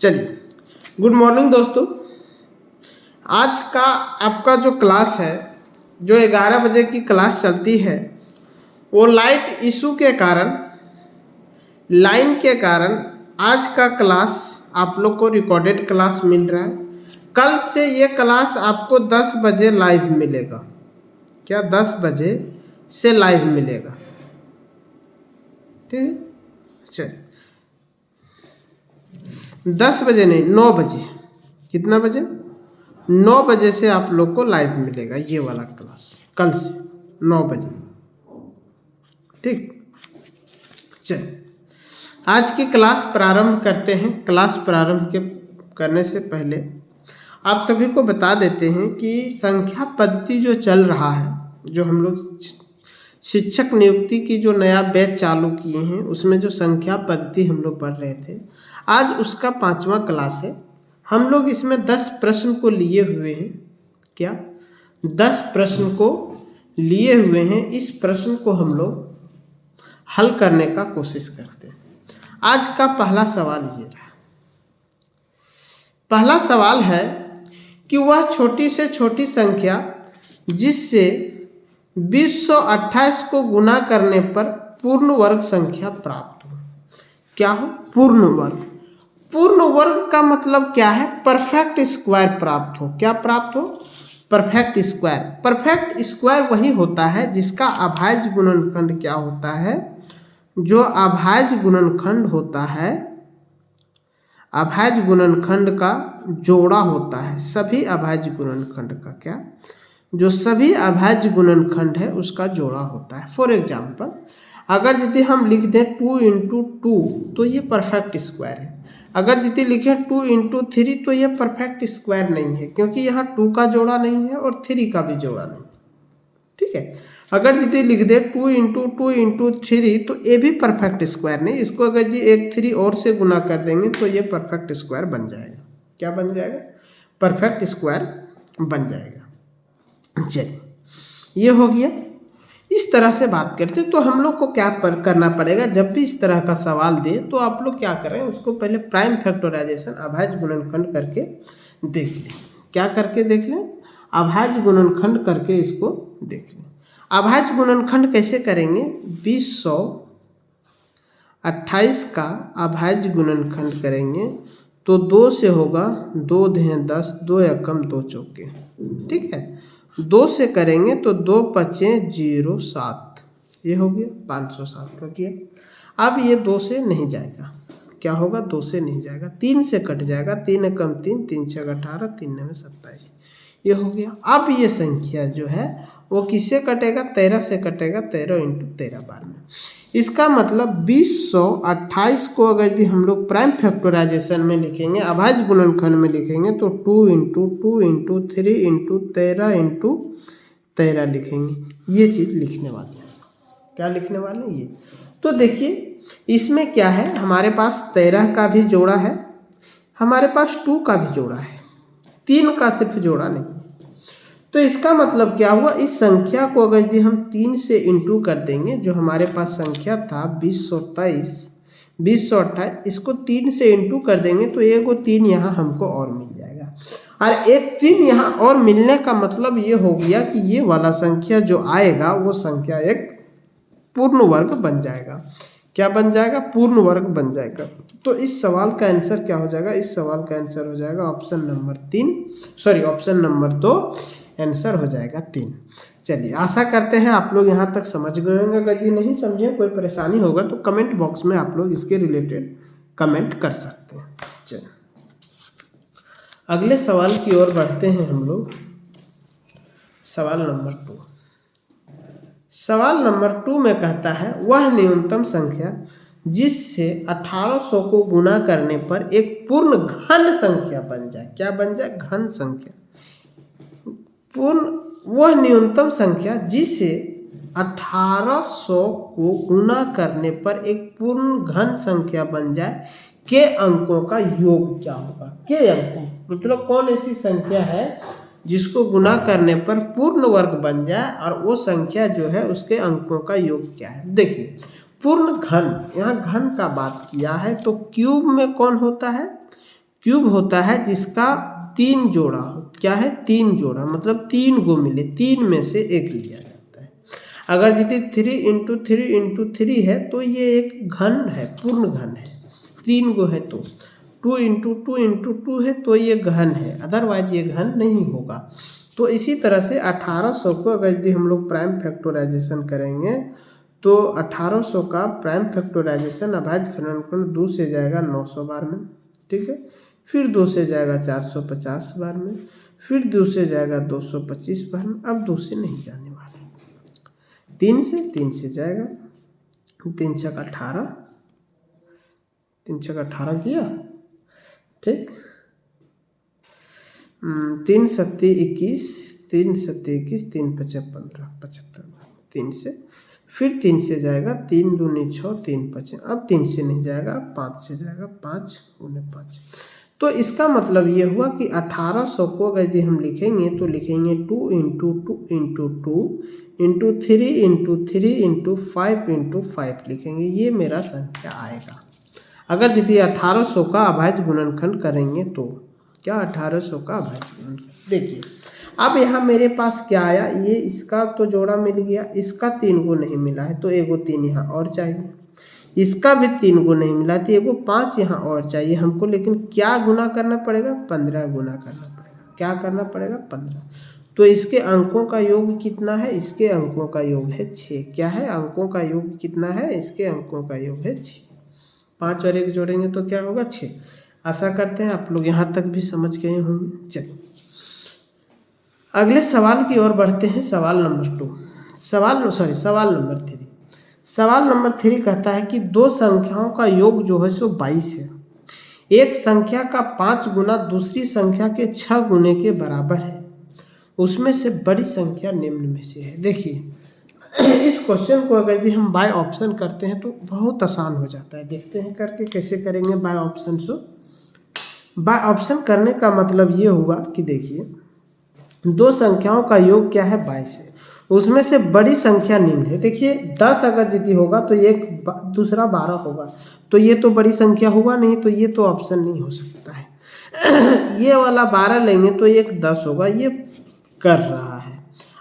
चलिए, good morning दोस्तों। आज का आपका जो क्लास है, जो 11 बजे की क्लास चलती है, वो लाइट इशू के कारण, लाइन के कारण आज का क्लास आप लोग को रिकॉर्डेड क्लास मिल रहा है। कल से ये क्लास आपको 10 बजे लाइव मिलेगा। क्या 10 बजे से लाइव मिलेगा? ठीक है, चलिए 10 बजे नहीं, 9 बजे। कितना बजे? 9 बजे से आप लोग को लाइव मिलेगा ये वाला क्लास, कल से 9 बजे। ठीक, चलिए आज की क्लास प्रारंभ करते हैं। क्लास प्रारंभ करने से पहले आप सभी को बता देते हैं कि संख्या पद्धति जो चल रहा है, जो हम लोग शिक्षक नियुक्ति की जो नया बैच चालू किए हैं, उसमें जो संख्या पद्धति हम लोग पढ़ रहे थे, आज उसका 5वां क्लास है। हम लोग इसमें 10 प्रश्न को लिए हुए हैं। क्या 10 प्रश्न को लिए हुए हैं? इस प्रश्न को हम लोग हल करने का कोशिश करते हैं। आज का पहला सवाल ये रहा। पहला सवाल है कि वह छोटी से छोटी संख्या जिससे 2028 को गुना करने पर पूर्ण वर्ग संख्या प्राप्त हो। क्या हो? पूर्ण वर्ग। पूर्ण वर्ग का मतलब क्या है? परफेक्ट स्क्वायर प्राप्त हो। क्या प्राप्त हो? Perfect square. परफेक्ट स्क्वायर वही होता है जिसका अभाज्य गुणनखंड क्या होता है? जो अभाज्य गुणनखंड होता है, अभाज्य गुणनखंड का जोड़ा होता है। सभी अभाज्य गुणनखंड का क्या? जो सभी अभाज्य गुणनखंड है उसका जोड़ा होता है। फॉर एग्जाम्पल, अगर यदि हम लिख दें 2 × 2 तो ये परफेक्ट स्क्वायर है। अगर यदि लिखें 2 × 3 तो ये परफेक्ट स्क्वायर नहीं है, क्योंकि यहाँ 2 का जोड़ा नहीं है और 3 का भी जोड़ा नहीं। ठीक है, अगर यदि लिख दे 2 × 2 × 3 तो ये भी परफेक्ट स्क्वायर नहीं। इसको अगर यदि एक 3 और से गुना कर देंगे तो ये परफेक्ट स्क्वायर बन जाएगा। क्या बन जाएगा? परफेक्ट स्क्वायर बन जाएगा। चलिए, ये हो गया। इस तरह से बात करते तो हम लोग को क्या करना पड़ेगा? जब भी इस तरह का सवाल दे तो आप लोग क्या करें, उसको पहले प्राइम फैक्टराइजेशन अभाज्य गुणनखंड करके देख लें। क्या करके देख लें? अभाज्य गुणनखंड करके इसको देख लें। अभाज्य गुणनखंड कैसे करेंगे? 2028 का अभाज्य गुणनखंड करेंगे तो 2 से होगा, 2 × 10, 2 एकम 2 चौके। ठीक है, 2 से करेंगे तो 2 × 5 = 0, 7। ये हो गया 507 हो गया। अब ये 2 से नहीं जाएगा। क्या होगा? 2 से नहीं जाएगा, 3 से कट जाएगा। 3 एकम 3, 3 × 6 = 18, 3 × 9 = 27। ये हो गया। अब ये संख्या जो है वो किससे कटेगा? 13 से कटेगा। 13 × 13 92। इसका मतलब 2028 को अगर यदि हम लोग प्राइम फैक्टराइजेशन में लिखेंगे, अभाज्य गुणनखंड में लिखेंगे तो 2 × 2 × 3 × 13 × 13 लिखेंगे। ये चीज़ लिखने वाले हैं। क्या लिखने वाले हैं? ये तो देखिए, इसमें क्या है, हमारे पास 13 का भी जोड़ा है, हमारे पास 2 का भी जोड़ा है, 3 का सिर्फ जोड़ा नहीं। तो इसका मतलब क्या हुआ? इस संख्या को अगर यदि हम 3 से इंटू कर देंगे, जो हमारे पास संख्या था 2023, 2028, इसको 3 से इंटू कर देंगे तो एक 3 यहाँ हमको और मिल जाएगा। और एक 3 यहाँ और मिलने का मतलब ये हो गया कि ये वाला संख्या जो आएगा वो संख्या एक पूर्ण वर्ग बन जाएगा। क्या बन जाएगा? पूर्ण वर्ग बन जाएगा। तो इस सवाल का आंसर क्या हो जाएगा? इस सवाल का आंसर हो जाएगा ऑप्शन नंबर 2 आंसर हो जाएगा 3। चलिए, आशा करते हैं आप लोग यहाँ तक समझ गए होंगे। अगर ये नहीं समझे, कोई परेशानी होगा तो कमेंट बॉक्स में आप लोग इसके रिलेटेड कमेंट कर सकते हैं। चलिए, अगले सवाल की ओर बढ़ते हैं हम लोग। सवाल नंबर 2। सवाल नंबर 2 में कहता है, वह न्यूनतम संख्या जिससे 1800 को गुना करने पर एक पूर्ण घन संख्या बन जाए। क्या बन जाए? घन संख्या। वह न्यूनतम संख्या जिसे 1800 को गुना करने पर एक पूर्ण घन संख्या बन जाए के अंकों का योग क्या होगा? के अंकों मतलब कौन ऐसी संख्या है जिसको गुना करने पर पूर्ण वर्ग बन जाए और वो संख्या जो है उसके अंकों का योग क्या है? देखिए, पूर्ण घन, यहाँ घन का बात किया है तो क्यूब में कौन होता है? क्यूब होता है जिसका 3 जोड़ा हो। क्या है? 3 जोड़ा, मतलब 3 गो मिले, 3 में से एक लिया जाता है। अगर यदि 3 इंटू 3 इंटू 3 है तो ये एक घन है, पूर्ण घन है। 3 गो है तो 2 इंटू 2 इंटू 2 है तो ये घन है, अदरवाइज ये घन नहीं होगा। तो इसी तरह से 1800 को अगर यदि हम लोग प्राइम फैक्टराइजेशन करेंगे तो 1800 का प्राइम फैक्टराइजेशन अभाज्य घनफल 2 से जाएगा 900 बार में, ठीक है। फिर 2 से जाएगा 450 बार में, फिर 2 से जाएगा 225 बार में। अब 2 से नहीं जाने वाले, 3 से जाएगा। 3 छक 18, 3 छक 18 किया, ठीक। 3 सत्ती 21, 3 सत्ती 21, 3 पचे 15, 75 बार 3 से। फिर 3 से जाएगा, 3 दूनी 6, 3 पचे, अब 3 से नहीं जाएगा, 5 से जाएगा, 5 गुने 5। तो इसका मतलब ये हुआ कि 1800 को अगर यदि हम लिखेंगे तो लिखेंगे 2 into 2 into 2 into 3 into 3 into 5 into 5 लिखेंगे, ये मेरा संख्या आएगा। अगर यदि 1800 का अभाज्य गुणनखंड करेंगे तो क्या 1800 का अभाज्य गुणनखंड, देखिए अब यहाँ मेरे पास क्या आया, ये इसका तो जोड़ा मिल गया, इसका 3 गो नहीं मिला है तो एगो 3 यहाँ और चाहिए, इसका भी 3 गो नहीं मिला तो एगो 5 यहाँ और चाहिए हमको। लेकिन क्या गुना करना पड़ेगा? 15 गुना करना पड़ेगा। क्या करना पड़ेगा? 15। तो इसके अंकों का योग कितना है? इसके अंकों का योग है 6। क्या है? अंकों का योग कितना है? इसके अंकों का योग है 6। 5 और 1 जोड़ेंगे तो क्या होगा? 6। आशा करते हैं आप लोग यहाँ तक भी समझ गए होंगे। चलिए अगले सवाल की ओर बढ़ते हैं। सवाल नंबर 2, सवाल नंबर 3। सवाल नंबर 3 कहता है कि दो संख्याओं का योग जो है सो 22 है। एक संख्या का 5 गुना दूसरी संख्या के 6 गुने के बराबर है, उसमें से बड़ी संख्या निम्न में से है। देखिए इस क्वेश्चन को अगर यदि हम बाय ऑप्शन करते हैं तो बहुत आसान हो जाता है। देखते हैं करके कैसे करेंगे by option. So by option करने का मतलब ये हुआ कि देखिए दो संख्याओं का योग क्या है? 22 है, उसमें से बड़ी संख्या निम्न है। देखिए 10 अगर यदि होगा तो एक दूसरा 12 होगा, तो ये तो बड़ी संख्या हुआ नहीं, तो ये तो ऑप्शन नहीं हो सकता है। ये वाला 12 लेंगे तो एक 10 होगा, ये कर रहा है।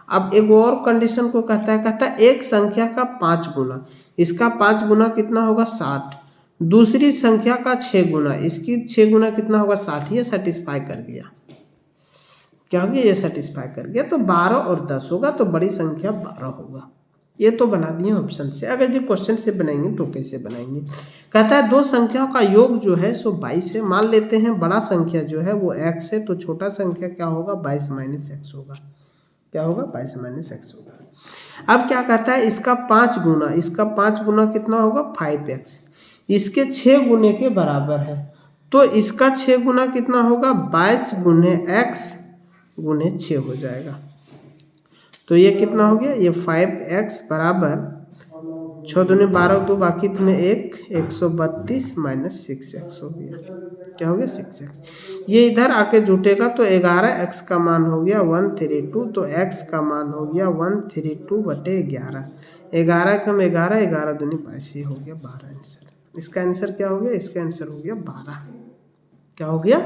अब एक और कंडीशन को कहता है एक संख्या का 5 गुना, इसका 5 गुना कितना होगा? 60। दूसरी संख्या का 6 गुना, इसकी 6 गुना कितना होगा? 60। ये सेटिस्फाई कर गया। क्या हो गया? ये सेटिस्फाई कर गया। तो 12 और 10 होगा तो बड़ी संख्या 12 होगा। ये तो बना दिए ऑप्शन से। अगर ये क्वेश्चन से बनाएंगे तो कैसे बनाएंगे? कहता है दो संख्याओं का योग जो है सो 22 है। मान लेते हैं बड़ा संख्या जो है वो x है, तो छोटा संख्या क्या होगा? 22 माइनस x होगा। क्या होगा? 22 माइनस x होगा। अब क्या कहता है? इसका 5 गुना, इसका 5 गुना कितना होगा? 5x। इसके 6 गुने के बराबर है, तो इसका 6 गुना कितना होगा? 22 गुने x गुने 6 हो जाएगा। तो ये कितना हो गया? ये 5x बराबर 6 दूनी 12, 2 बाकी तुम्हें 1, 132 माइनस 6x हो गया। क्या हो गया? 6x। ये इधर आके जुटेगा तो 11x का मान हो गया 132, तो x का मान हो गया 132/11। 11 कम 11, 11 दूनी 22, ये हो गया 12 आंसर। इसका आंसर क्या हो गया? इसका आंसर हो गया 12। क्या हो गया?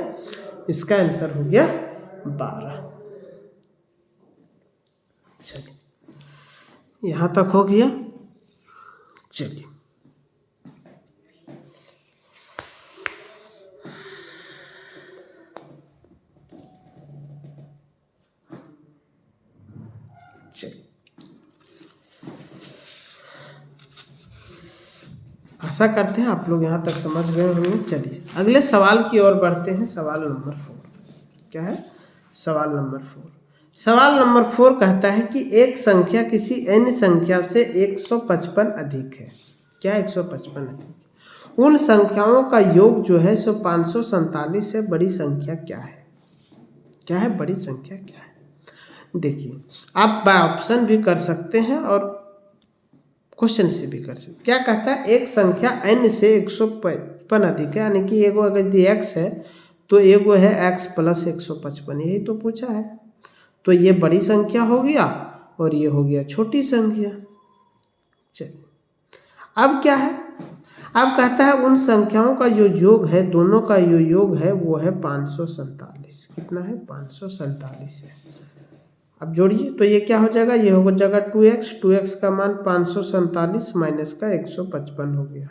इसका आंसर हो गया 12। चलिए यहाँ तक हो गया। चलिए आशा करते हैं आप लोग यहाँ तक समझ गए होंगे। चलिए अगले सवाल की ओर बढ़ते हैं। सवाल नंबर 4 क्या है? सवाल नंबर 4। सवाल नंबर 4 कहता है कि एक संख्या किसी अन्य संख्या से 155 अधिक है। क्या? 155 अधिक। उन संख्याओं का योग जो है सो 547 है। बड़ी संख्या क्या है? क्या है? बड़ी संख्या क्या है? देखिए आप बाय ऑप्शन भी कर सकते हैं और क्वेश्चन से भी कर सकते। क्या कहता है? एक संख्या n से 155 अधिक है, यानी कि एगो अगर यदि x है तो एगो है x प्लस 155, यही तो पूछा है। तो ये बड़ी संख्या हो गया और ये हो गया छोटी संख्या। चलिए अब क्या है? अब कहता है उन संख्याओं का जो योग है, दोनों का जो योग है वो है 547। कितना है? 547 है। अब जोड़िए तो ये क्या हो जाएगा, ये हो जाएगा 2x, 2x का मान 547 माइनस का 155 हो गया।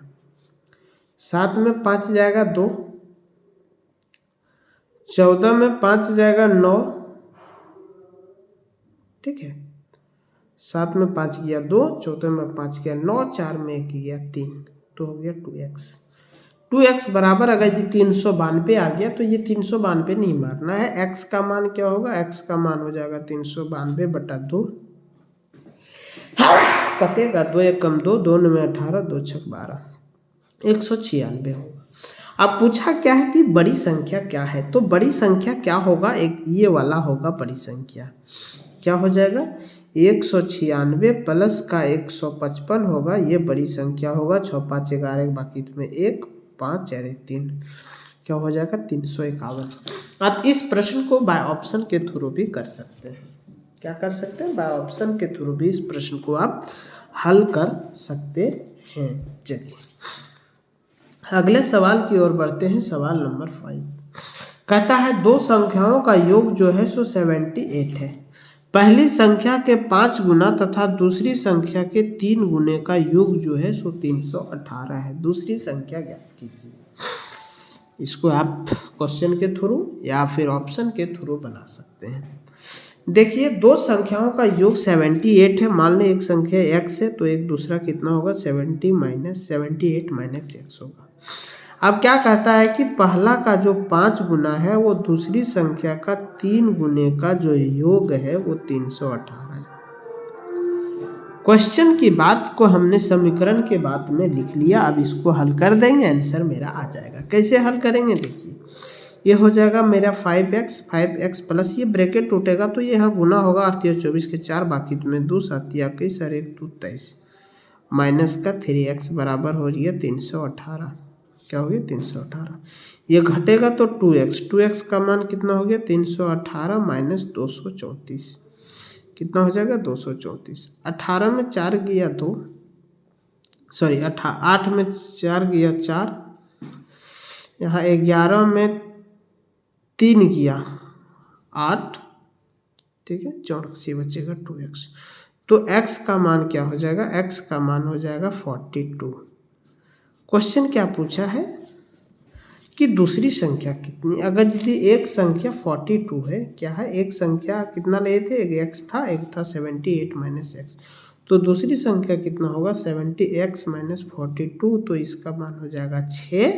7 में 5 जाएगा 2, 14 में 5 जाएगा 9, ठीक है। 7 में 5 गया 2, 14 में 5 गया 9, 4 में 1 गया 3, तो हो गया 2x। 2x बराबर अगर ये 392 आ गया तो ये 392 नहीं मारना है। x का मान क्या होगा? x का मान हो जाएगा 392/2, कटेगा 2 1 कम 2, 2 9 18, 2 6 12, 196 होगा। अब पूछा क्या है कि बड़ी संख्या क्या है, तो बड़ी संख्या क्या होगा? एक ये वाला होगा बड़ी संख्या। क्या हो जाएगा? 196 प्लस का 155 होगा, ये बड़ी संख्या होगा। 6 5 11, बाकी में 1 5 4 3, क्या हो जाएगा? 351। आप इस प्रश्न को बाय ऑप्शन के थ्रू भी कर सकते हैं। क्या कर सकते हैं? बाय ऑप्शन के थ्रू भी इस प्रश्न को आप हल कर सकते हैं। चलिए अगले सवाल की ओर बढ़ते हैं। सवाल नंबर 5 कहता है दो संख्याओं का योग जो है सो 78 है। पहली संख्या के 5 गुना तथा दूसरी संख्या के 3 गुने का योग जो है सो 318 है। दूसरी संख्या ज्ञात कीजिए। इसको आप क्वेश्चन के थ्रू या फिर ऑप्शन के थ्रू बना सकते हैं। देखिए दो संख्याओं का योग 78 है। मान लें एक संख्या x है तो एक दूसरा कितना होगा? 78 माइनस x होगा। अब क्या कहता है कि पहला का जो 5 गुना है वो दूसरी संख्या का 3 गुने का जो योग है वो 318 है। क्वेश्चन की बात को हमने समीकरण के बाद में लिख लिया। अब इसको हल कर देंगे, आंसर मेरा आ जाएगा। कैसे हल करेंगे? देखिए ये हो जाएगा मेरा 5x प्लस ये ब्रैकेट टूटेगा तो ये यहाँ गुना होगा 8 और 24 के 4, बाकी तुम्हें 2 7 21 और 1 2 23 माइनस का 3x बराबर हो रही है 318। क्या हो गया? 318। ये घटेगा तो 2x का मान कितना हो गया? 318 माइनस 234, कितना हो जाएगा? 234। 18 में 4 गया 2, सॉरी 8 में 4 गया 4, यहाँ 11 में 3 गया 8, ठीक है, 84 बचेगा 2x। तो x का मान क्या हो जाएगा? x का मान हो जाएगा 42। क्वेश्चन क्या पूछा है कि दूसरी संख्या कितनी। अगर यदि एक संख्या 42 है, क्या है? एक संख्या कितना लिए थे? एक x था, एक था 78 माइनस x, तो दूसरी संख्या कितना होगा? 70x माइनस 42, तो इसका मान हो जाएगा 6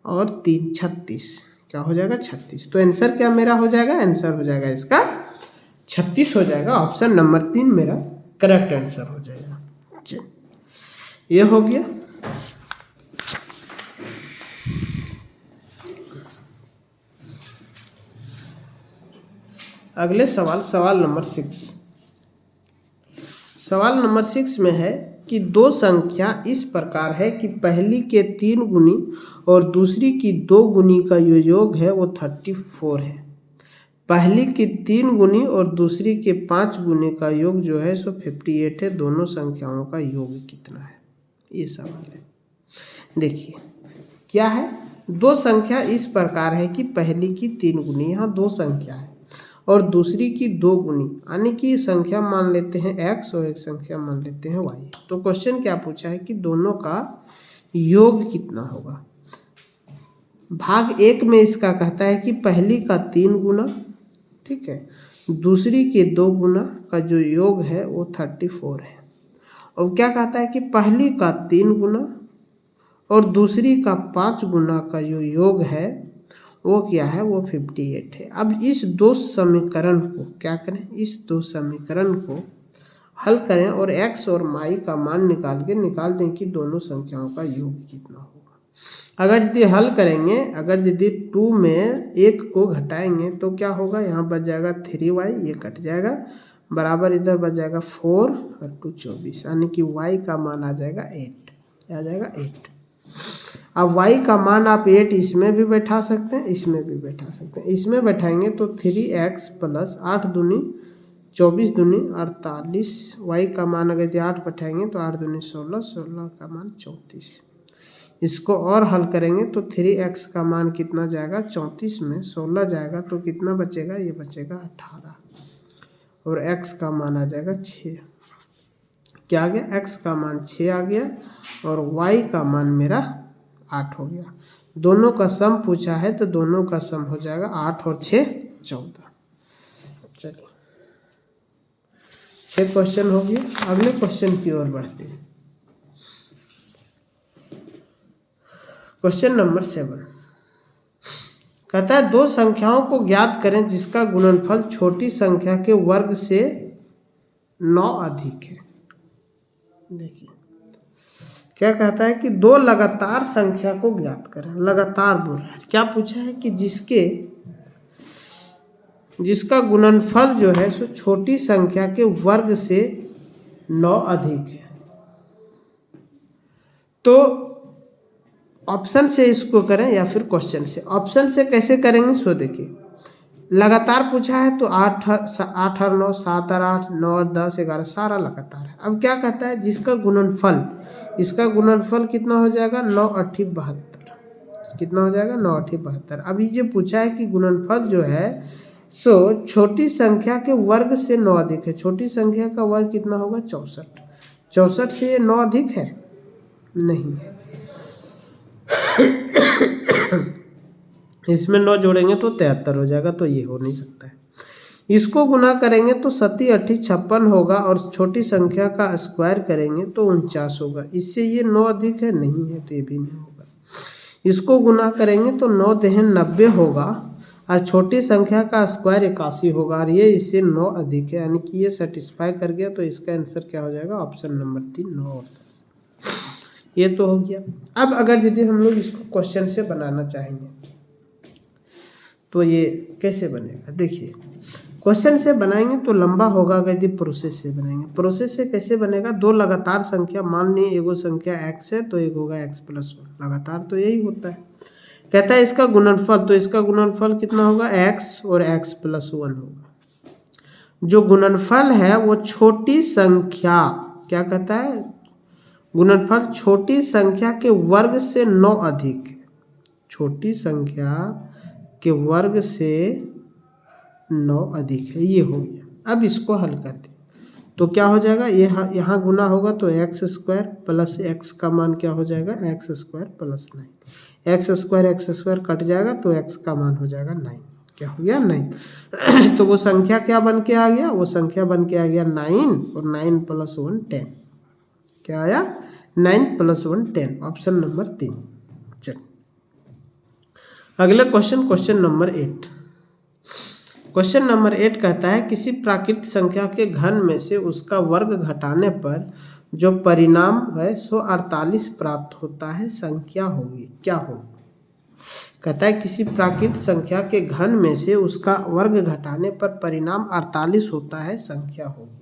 और 3 36, क्या हो जाएगा? 36। तो आंसर क्या मेरा हो जाएगा? आंसर हो जाएगा इसका 36 हो जाएगा। ऑप्शन नंबर 3 मेरा करेक्ट आंसर हो जाएगा। ये हो गया। अगले सवाल नंबर 6। सवाल नंबर 6 में है कि दो संख्या इस प्रकार है कि पहली के 3 गुनी और दूसरी की 2 गुनी का जो योग है वो 34 है। पहली की 3 गुनी और दूसरी के 5 गुने का योग जो है सो 58 है। दोनों संख्याओं का योग कितना है? ये सवाल है। देखिए क्या है, दो संख्या इस प्रकार है कि पहली की 3 गुनी, यहाँ दो संख्या है, और दूसरी की 2 गुनी, यानी कि संख्या मान लेते हैं x और एक संख्या मान लेते हैं y। तो क्वेश्चन क्या पूछा है कि दोनों का योग कितना होगा। भाग 1 में इसका कहता है कि पहली का 3 गुना, ठीक है, दूसरी के 2 गुना का जो योग है वो 34 है। और क्या कहता है कि पहली का 3 गुना और दूसरी का 5 गुना का जो योग है वो क्या है? वो 58 है। अब इस दो समीकरण को क्या करें? इस दो समीकरण को हल करें और x और y का मान निकाल दें कि दोनों संख्याओं का योग कितना होगा। अगर यदि हल करेंगे, अगर यदि 2 में 1 को घटाएंगे तो क्या होगा? यहाँ बच जाएगा 3y, ये कट जाएगा, बराबर इधर बच जाएगा 4 और 2 24, यानी कि y का मान आ जाएगा 8, आ जाएगा 8। अब y का मान आप 8 इसमें भी बैठा सकते हैं, इसमें भी बैठा सकते हैं। इसमें बैठाएंगे तो 3x प्लस 8 दूनी 24 दूनी 48, y का मान अगर 8 बैठाएंगे तो 8 दूनी 16, 16 का मान 34। इसको और हल करेंगे तो 3x का मान कितना जाएगा 34 में 16 जाएगा तो कितना बचेगा, ये बचेगा 18 और x का मान आ जाएगा 6। क्या आ गया, x का मान 6 आ गया और y का मान मेरा 8 हो गया। दोनों का सम पूछा है तो दोनों का सम हो जाएगा 8 और 6 14। चलिए 6 क्वेश्चन हो गए। अगले क्वेश्चन की ओर बढ़ते हैं। क्वेश्चन नंबर 7 कहता है दो संख्याओं को ज्ञात करें जिसका गुणनफल छोटी संख्या के वर्ग से 9 अधिक है। देखिए क्या कहता है कि दो लगातार संख्या को ज्ञात करें। लगातार बोल रहा है, क्या पूछा है कि जिसका गुणनफल जो है सो छोटी संख्या के वर्ग से 9 अधिक है। तो ऑप्शन से इसको करें या फिर क्वेश्चन से। ऑप्शन से कैसे करेंगे सो देखिए, लगातार पूछा है तो 8 और 9 7 और 8 9 और 10 11 सारा लगातार है। अब क्या कहता है जिसका गुणनफल, इसका गुणनफल कितना हो जाएगा 9 8 72। कितना हो जाएगा 9 8 72। अब ये पूछा है कि गुणनफल जो है सो छोटी संख्या के वर्ग से 9 अधिक है। छोटी संख्या का वर्ग कितना होगा 64। 64 से ये 9 अधिक है नहीं है। इसमें 9 जोड़ेंगे तो 73 हो जाएगा, तो ये हो नहीं सकता है। इसको गुना करेंगे तो 7 8 56 होगा और छोटी संख्या का स्क्वायर करेंगे तो 49 होगा। इससे ये 9 अधिक है नहीं है, तो ये भी नहीं होगा। इसको गुना करेंगे तो 9 दहन 90 होगा और छोटी संख्या का स्क्वायर 81 होगा और ये इससे 9 अधिक है, यानी कि ये सेटिस्फाई कर गया। तो इसका आंसर क्या हो जाएगा ऑप्शन नंबर 3 9 और 10। ये तो हो गया। अब अगर यदि हम लोग इसको क्वेश्चन से बनाना चाहेंगे तो ये कैसे बनेगा, देखिए क्वेश्चन से बनाएंगे तो लंबा होगा। अगर यदि प्रोसेस से बनाएंगे, प्रोसेस से कैसे बनेगा, दो लगातार संख्या मान ली, एगो संख्या x है तो एक होगा x + 1। लगातार तो यही होता है। कहता है इसका गुणनफल, तो इसका गुणनफल कितना होगा x और x + 1 होगा। जो गुणनफल है वो छोटी संख्या, क्या कहता है गुणनफल छोटी संख्या के वर्ग से 9 अधिक है। छोटी संख्या के वर्ग से 9 अधिक है, ये हो गया। अब इसको हल कर दे तो क्या हो जाएगा, ये यहाँ गुना होगा तो x² + x का मान क्या हो जाएगा x² + 9। x² कट जाएगा तो x का मान हो जाएगा 9। क्या हो गया 9। तो वो संख्या क्या बन के आ गया, वो संख्या बन के आ गया 9 और 9 + 1 10। क्या आया 9 + 1 10, ऑप्शन नंबर 3। चल अगला question, question number 8। Question number 8 कहता है किसी प्राकृत संख्या के घन में से उसका वर्ग घटाने पर जो परिणाम है सो 48 प्राप्त होता है, संख्या होगी, क्या होगी। कहता है किसी प्राकृत संख्या के घन में से उसका वर्ग घटाने पर परिणाम 48 होता है, संख्या होगी।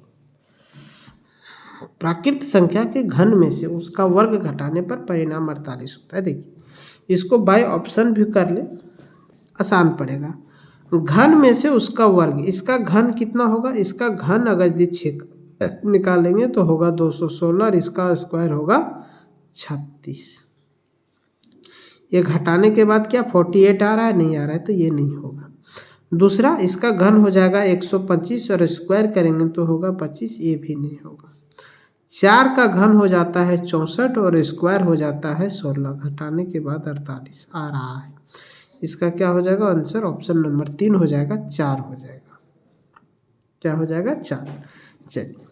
प्राकृत संख्या के घन में से उसका वर्ग घटाने पर परिणाम 48 होता है। देखिए इसको बाय ऑप्शन भी कर ले, आसान पड़ेगा। घन में से उसका वर्ग, इसका घन कितना होगा, इसका घन अगर यदि 6 निकालेंगे तो होगा 216 और इसका स्क्वायर होगा 36। ये घटाने के बाद क्या 48 आ रहा है, नहीं आ रहा है, तो ये नहीं होगा। दूसरा इसका घन हो जाएगा 125 और स्क्वायर करेंगे तो होगा 25, ये भी नहीं होगा। 4 का घन हो जाता है 64 और स्क्वायर हो जाता है 16, घटाने के बाद 48 आ रहा है। इसका क्या हो जाएगा आंसर, ऑप्शन नंबर 3 हो जाएगा, 4 हो जाएगा। क्या हो जाएगा 4। चलिए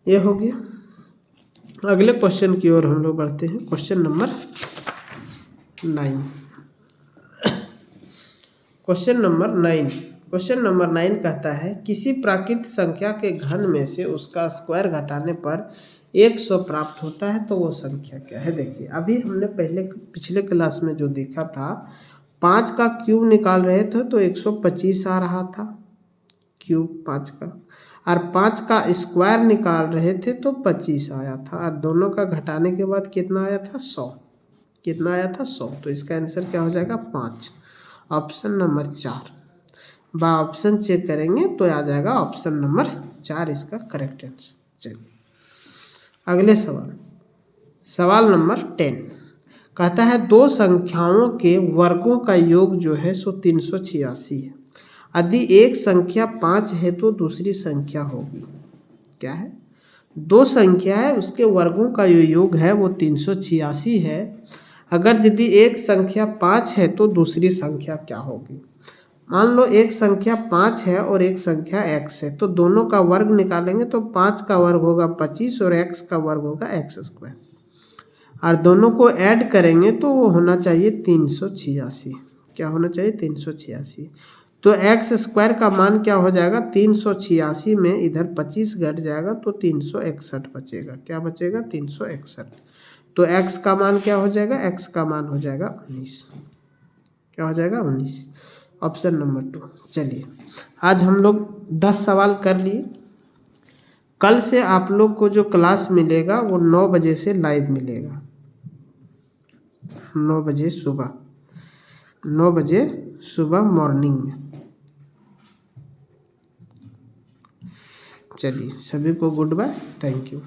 ये हो गया। अगले क्वेश्चन की ओर हम लोग बढ़ते हैं। Question number 9। Question number 9। Question number 9 कहता है किसी प्राकृत संख्या के घन में से उसका स्क्वायर घटाने पर 100 प्राप्त होता है, तो वो संख्या क्या है। देखिए अभी हमने पिछले क्लास में जो देखा था, 5 का क्यूब निकाल रहे थे तो 125 आ रहा था क्यूब 5 का, और 5 का स्क्वायर निकाल रहे थे तो 25 आया था, और दोनों का घटाने के बाद कितना आया था 100। कितना आया था 100। तो इसका आंसर क्या हो जाएगा 5, ऑप्शन नंबर 4। ऑप्शन चेक करेंगे तो आ जाएगा ऑप्शन नंबर 4 इसका करेक्ट आंसर। चलिए अगले सवाल। सवाल नंबर 10 कहता है दो संख्याओं के वर्गों का योग जो है सो 386 है। यदि एक संख्या 5 है तो दूसरी संख्या होगी। क्या है? दो संख्या है, उसके वर्गों का जो योग है वो 386 है। अगर यदि एक संख्या 5 है तो दूसरी संख्या क्या होगी? मान लो एक संख्या 5 है और एक संख्या x है, तो दोनों का वर्ग निकालेंगे तो 5 का वर्ग होगा 25 और x का वर्ग होगा x²। और दोनों को ऐड करेंगे तो वो होना चाहिए 386। क्या होना चाहिए? 386। तो x² का मान क्या हो जाएगा? 386 में इधर 25 घट जाएगा तो 361 बचेगा। क्या बचेगा? 361। तो x का मान क्या हो जाएगा? x का मान हो जाएगा 19। क्या हो जाएगा? 19। Option number 2। चलिए आज हम लोग 10 सवाल कर लिए। कल से आप लोग को जो क्लास मिलेगा वो 9 बजे से लाइव मिलेगा। 9 बजे सुबह, 9 बजे सुबह मॉर्निंग में। चलिए सभी को गुड बाय, थैंक यू।